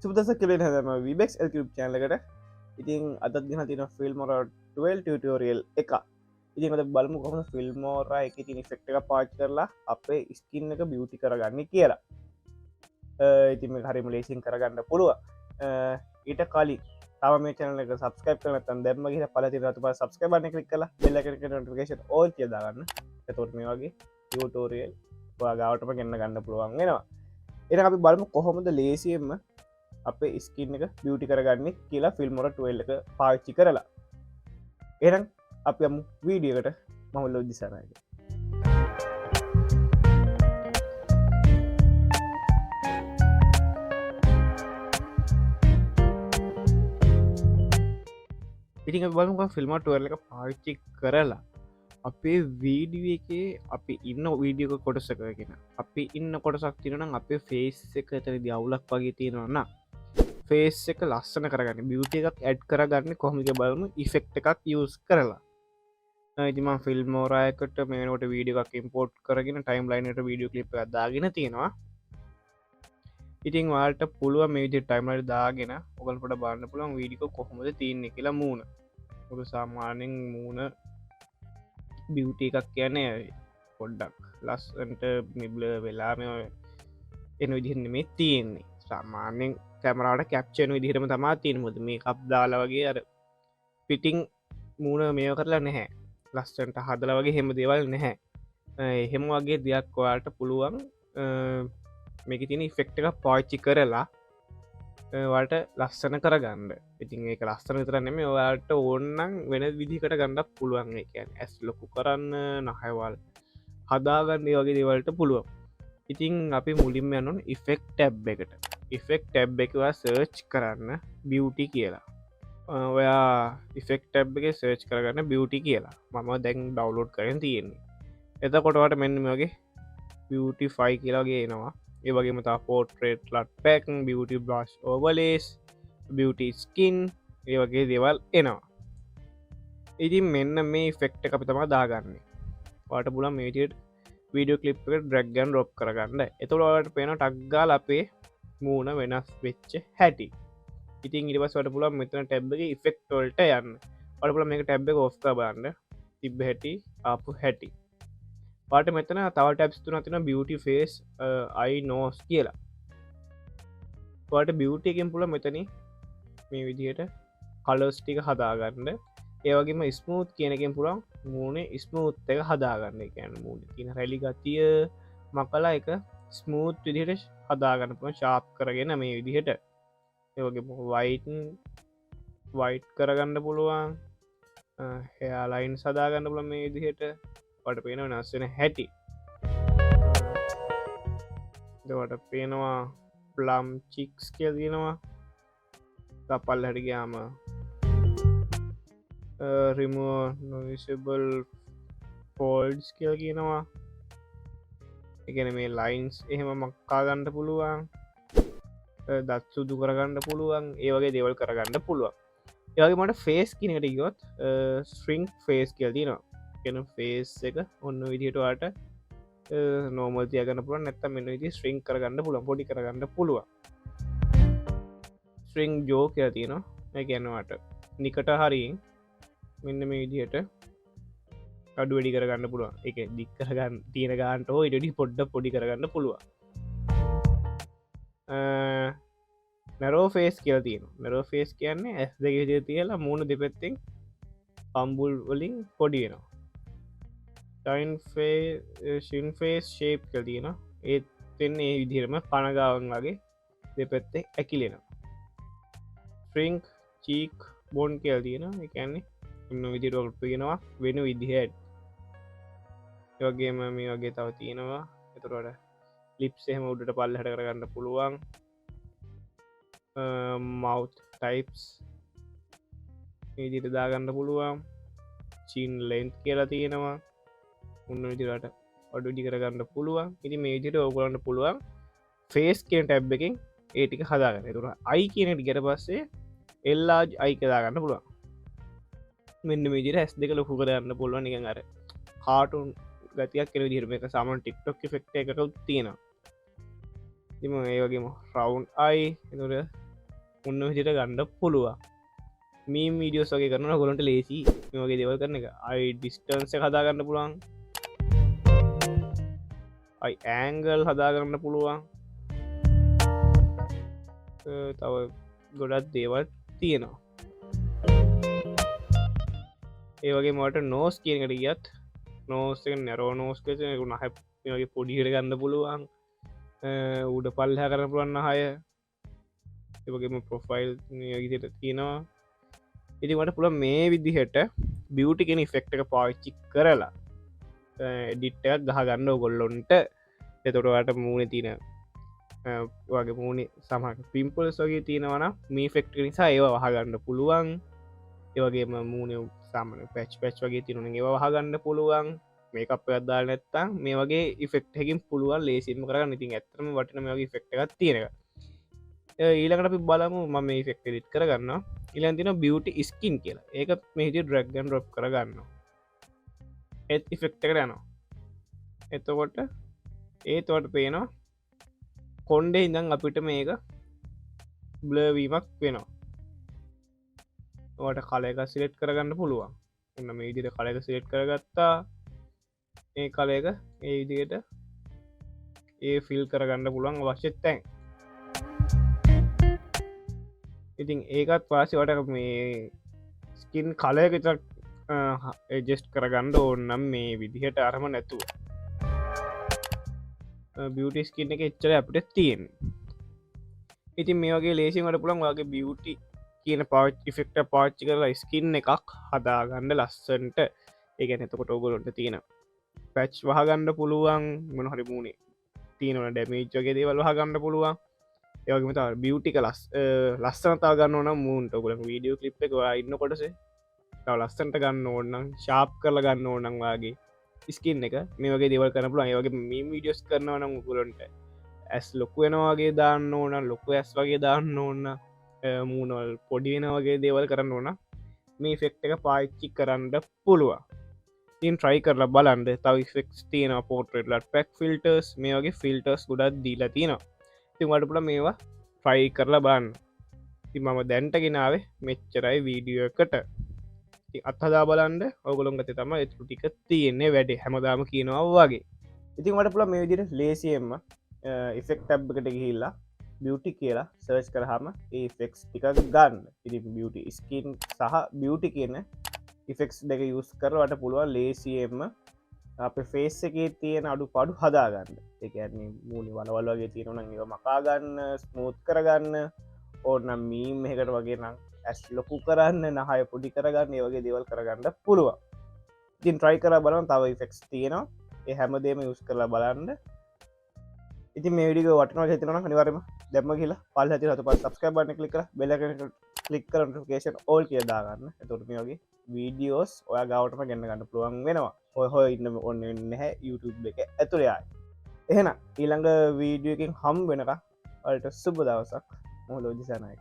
සුපදස කලෙන හැම විබෙක් YouTube චැනලකට ඉතින් අදත් දින තින ෆිල්මොර 12 ටියටෝරියල් එක ඉතින් අද බලමු කොහොම ෆිල්මෝර එක තින ෆෙක්ට එක පාච් කරලා අපේ ස්කින් එක බියුටි කරගන්න කියලා ඉතිම හරිම ලේසින් කරගන්න පුළුව ඊට කලින් තම මේ චනල එක සබස්කයිප් කරන තන් දැම හ පලති රතු සබස්කයිබන කලික් කලා බෙල්ලකට නොටිකේෂන් ඕල් කියදාගන්න එතොට මේ වගේ ටියටෝරියල් ගාවටම ගන්න ගන්න පුළුවන් වෙනවා එන අපි බලමු කොහොමද ලේසියෙන්ම අපේ ස්කින් එක බියුටි කරගන්න කියලා ෆිල්මොර 12 එක පාච්චි කරලා එනම් අප යමු වීඩියකට මහුල්ල උද්දිසාරයක ඉතින් බලමු ෆිල්ම 12 එක පාවිච්චි කරලා අපේ වීඩිය එකේ අපි ඉන්න වීඩියක කොටසකගෙන අපි ඉන්න කොටසක් තිරනම් අපේ ෆේස් එක ඇතරදි අවුලක් වගේ තියෙනවන්න ෆේස් එක ලස්සන කරගන්න බියුට එකක් ඇඩ් කරගන්න කොහමික බලමු ඉෆෙක්් එකක් යස් කරලා ඉතිම ෆිල්මෝරයකට මේනට වීඩිය එකක් ඉම්පෝට් කරගෙන ටයිම් ලයිනට වීඩියෝ කලිප් දාගෙන තියෙනවා ඉතින් වාට පුළුව මේජ ටයිම්ලට දාගෙන ඔගල්පට බාන්න පුළුවන් වීඩික කොහොමද තියන්නේ කියලා මූුණ ඔක සාමානෙන් මූුණ බියුට එකක් කියන්නේ පොඩ්ඩක් ලස්සන්ට මිබ්ල වෙලාම එන විදිහන්න මේ තියෙන්නේ සාමාන්‍යෙන් කැමරට කැප්චන විදිහරම තමා තියෙන මුද මේ කප් දාලා වගේ අර පිටිං මූුණ මේෝ කරලා නැහැ ලස්සන්ට හදල වගේ හෙම දේවල් නැහැ එහෙම වගේ දෙයක් ඔයාට පුළුවන් මේක තින ෆෙක්ට එක පාච්චි කරලා වට ලස්සන කරගන්න ඉතින් ඒක ලස්සන විතරනෙම ඔයාට ඕන්නන් වෙන විදිකට ගණඩක් පුළුවන් එකන් ඇස් ලොකු කරන්න නහයිවල් හදාගන්න වගේ දේවල්ට පුළුවන් ඉතින් අපි මුලින්ම යනුන් ඉෆෙක්් ටැබ් එකට ඉෆෙක්් ටැබ් එකවා සර්ච් කරන්න බියුටි කියලා ඔයා ඉෆෙක්් ටැබ් එක සර්ච් කරගන්න බියුටි කියලා මම දැන් ඩවලෝඩ් කරන තියෙන්නේ එතකොටවට මෙන්න වගේ බියටි ෆයි කියලාගේ එනවා ඒවගේ මතා පෝට්‍රේට් ලට් පැක් බියටි බ්‍රස් ඕවලේස් බියටි ස්කින් ඒ වගේ දේවල් එනවා ඉතින් මෙන්න මේ ෆෙක්ට අපි තමා දාගන්නේ වාට පුලන් මේටියට වීඩියෝ කලිප් එක ඩ්‍රැක්ගන් රොප් කරගන්න එතුළට පේන ටක්ගාල් අපේ මූුණ වෙනස් වෙච්ච හැටි ඉතින් ඉරිවස් වට පුලන් මෙතන ටැබ්ගේ ඉෆෙක්ටෝල්ට යන්න වට පුල මේ ටැබ් එක ඔෆ්ක බන්න තිබ හැටි ආපු හැටි පාට මෙතන තව ටැබ්ස් තුන තින බියටි ෆේස් අයි නෝස් කියලා පාට බියුට එකෙන් පුල මෙතන මේ විදිහට කලස්ටික හදාගන්න ඒවගේම ස්මූත් කියනකින් පුළන් මූුණේ ස්මූත් එක හදාගන්න එකන මූුණ තින රැලි ගතිය මකලා එක ස්මූත් විදිහට හදාගන්න පුළ ශාප් කරගෙන මේ විදිහට ඒවගේ වයිට් කරගන්න පුළුවන් හයාලයින් සදාගන්න පුළ මේ විදිහට වට පේනව නස්සෙන හැටි දවට පේනවා ප්ලම් චික්ස් කියල් තියෙනවා තපල් හැටිගයාම රිමෝ නොවිසබල් ෆෝල්ඩ්ස් කියල් කියනවා එකන මේ ලයින්ස් එහෙම මක්කා ගණ්ඩ පුළුවන් දත් සුදු කරගන්න පුළුවන් ඒවගේ දේවල් කරගන්න පුළුවන් ඒවගේ මට ෆේස් කියනට ගොත් ස්ට්‍රිංක් ෆේස් කියල් තිනවා කෙන ෆේස් එක ඔන්න විදිහටවාට නෝමල් තියගන්න පුළ නැත්ත මෙන්න විදි ස්ට්‍රිං කරගන්න පුළන් පොඩි කරගන්න පුළුව ස්ට්‍රිං ජෝ කියල තියෙනවා ගැනවාට නිකට හරිින් මෙන්න මේ විදිහට කඩු වැඩි කරගන්න පුළුව එක දික් කරගන්න තියෙන ගාන්ට හෝ ඉඩඩි පොඩ්ඩ පොඩි කරගන්න පුළුව නැරෝ ෆේස් කියල තියෙන නැරෝ ෆේස් කියන්නේ ඇස් දෙක විදිය තියලා මූුණ දෙපැත්තෙන් පම්බුල් වලින් පොඩියනවා ටයින් ෆේස් ශේප් කල් තියෙන ඒත් එන්නේ ඒ විදිරම පණගාවන් වගේ දෙපැත්තේ ඇකිලෙනවා ෆ්‍රිංක් චීක් බොන්් කියල් තියෙන එකන්නේ ඉන්න විදිරොල්පගෙනවා වෙන විදිහට යගේම මේ වගේ තව තියෙනවා එතුරට ලිප්සේම උඩට පල්ල හට කරගන්න පුළුවන් මව් ටයිප්ස් විදිට දාගන්න පුළුවන් චීන් ලෙන්ත් කියලා තියෙනවා උන්න විදිරට අඩුඩි කරගන්න පුළුවන් ඉති මේජට ඕගලන්න පුළුවන් ෆේස් කියන ටැබ් එකින් ඒටික හදාගන්න තුර අයි කියනට ගැට පස්සේ එල්ලා අයික දාගන්න පුළුවන් මෙන්න මේජර ඇස් දෙක ලොකු කරන්න පුළුවන් නික අර කාටුන් ගතියක් කෙන දිරම එක සාමන් ටික්ටොක් ෆෙක්ට එකකුත් තියෙනවා තිම ඒවගේම රවන්් අයි එතුට උන්න විදිට ගණ්ඩ පුළුවන් මේ මීඩියෝස් වගේ කරන ගොලන්ට ලේසි වගේ දෙවල් කරන එක අයි ඩිස්ටන්ස හදාගන්න පුළුවන් අයි ඇංගල් හදාගන්න පුළුවන් තව ගොඩත් දේවල් තියෙනවා ඒවගේ මට නෝස් කියනකට ගියත් නෝස්ක නැරෝ නෝස් නහගේ පොඩිහිට ගන්න පුළුවන් උඩ පල්හ කරන පුළුවන්න හය ඒවගේම ප්‍රොෆයිල් ගිට තියෙනවා ඉති මට පුළ මේ විදිහට බියවටි කෙන ෆෙක්ට එක පාච්චි කරලා ඩිට්ටක් ගහ ගන්න ඔගොල්ලොන්ට එතොටවට මූුණ තින වගේ මූුණ සමහක පිම්පල්ස් වගේ තියෙනවන මේ ෆෙක්ට නිසා ඒවා වහගන්න පුළුවන් ඒවගේම මූුණ සාමන පැච් පැච් වගේ තිරුණ ඒවා වහගන්න පුළුවන් මේක අප අදදාල් නැත්තම් මේ වගේ ඉෆෙක්ටකින් පුළුවන් ලේසිම කරන්න ඉතින් ඇතරම වටන මේ වගේ ෆෙක්ට එකක් තියෙන ඊළඟට අපි බලමු ම මේ ෆෙක්ට ලිට් කරගන්න ඉලන්තින බියටි ස්කින් කියලා ඒක මෙහිති ඩ්‍රක්ගන් රොප් කරගන්න ඒත් ඉෆෙක්ට කරයනවා එතකොට ඒතවට පේනවා කොන්්ඩේ ඉඳන් අපිට මේක බ්ලවීමක් වෙනවා ට කලයක සිලෙට් කරගන්න පුළුවන් එන්න මේ ඉදිට කලයක සිලෙට් කරගත්තා ඒ කලයක ඒ විදියට ඒ ෆිල් කරගන්න පුළුවන් අවශ්‍යත් තැන් ඉතින් ඒකත් පාසිවට මේ ස්කින් කලයකතක් ජෙස්් කරගන්න ඕන්නම් මේ විදිහට අරම නැතුව බියටි ස්කින්න එක එච්චර අපිට තියෙන් ඉතින් මේ වගේ ලේසිමට පුළන් වගේ බියටි කියන පාච් ෆෙක්ට පාච්චි කරලා ස්කින්න එකක් හදාගන්න ලස්සන්ට ඒගැන එතකොට ඔගොලොන්ට තියෙන පැච් වහගන්න පුළුවන් මොනහරි මූුණේ තියනවන ඩැමේජ්ගේ දේවල් වහගන්න පුළුවන් ඒවගේම ත බියටි කලස් ලස්සනතා ගන්න ඕන මූන්ට ගොල වීඩියෝ කලිප් එක ඉන්න කොටස ලස්සන්ට ගන්න ඕන්නම් ශාප් කරල ගන්න ඕනන් වගේ ස්කින් එක මේ වගේ දෙවල් කරන පුලන් ඒවගේ මේ විඩියස් කරනවනම් උකුලන්ට ඇස් ලොකු වෙනවාගේ දාන්න ඕන ලොකු ඇස් වගේ දාන්න ඕන්න මූනල් පොඩිවෙන වගේ දේවල් කරන්න ඕන මේ ෆෙක්් එක පාච්චි කරන්න පුළුවන් තින් ට්‍රයි කරල බලන්ඩ තව ෆෙක්ස් තියන පෝට්‍රේටලට පැක් ෆිල්ටර්ස් මේ වගේ ෆිල්ටර්ස් ගොඩත් දීලා තියෙනවා ති වටපුල මේවා ෆ්‍රයි කරලා බන්න ති මම දැන්ටගෙනාවේ මෙච්චරයි වීඩියෝ එකට අත්හදා බලන්ඩ ඔගොළොන්ගත තම එතු ටික තියෙන්නේ වැඩ හැමදාම කියනවා වගේ ඉතින් වට පුළ මේ විදිට ලේසියෙන්ම ඉෆෙක්් ටැබ් එකට ගිහිල්ලා බියටි කියලා සර්ච් කරහම ඒ ෆෙක්ස් ටික ගන්න ඉති බියටි ස්කින් සහ බියටි කියන ඉෆෙක්ස් දෙක යුස් කරවට පුළුවන් ලේසියෙන්ම අප ෆේස් එකේ තියෙන අඩු පඩු හදාගන්න එකන්නේ මූුණනි වලවල් වගේ තියෙනන ඒ මකාගන්න ස්මූත් කරගන්න ඕනම් මීම් එකට වගේ නම් ඇස් ලොකු කරන්න නහය පොඩි කරගන්න ඒ වගේ දෙවල් කරගන්න පුළුවන් ඉතින් ට්‍රයි කර බලන් තව ෆෙක්ස් තියෙනවා ඒ හැමදේම යුස් කරලා බලන්න ඉති මේ විඩික වටන හිතන නිවරම දැම කියලා පල් ඇති හතු පත් සබස්කයි බන්න කලික බෙල කලික් කරටකේෂන් ඕල් කියදාගන්න එතුට මේ වගේ වීඩියෝස් ඔය ගවටම ගන්න ගන්න පුළුවන් වෙනවා හොය ඉන්න ඔන්න නැහැ YouTube එක ඇතුළයයි එහෙන ඊළඟ වීඩියෝකින් හම් වෙනක අල්ට සුබ දවසක් මොහලෝජිසානයක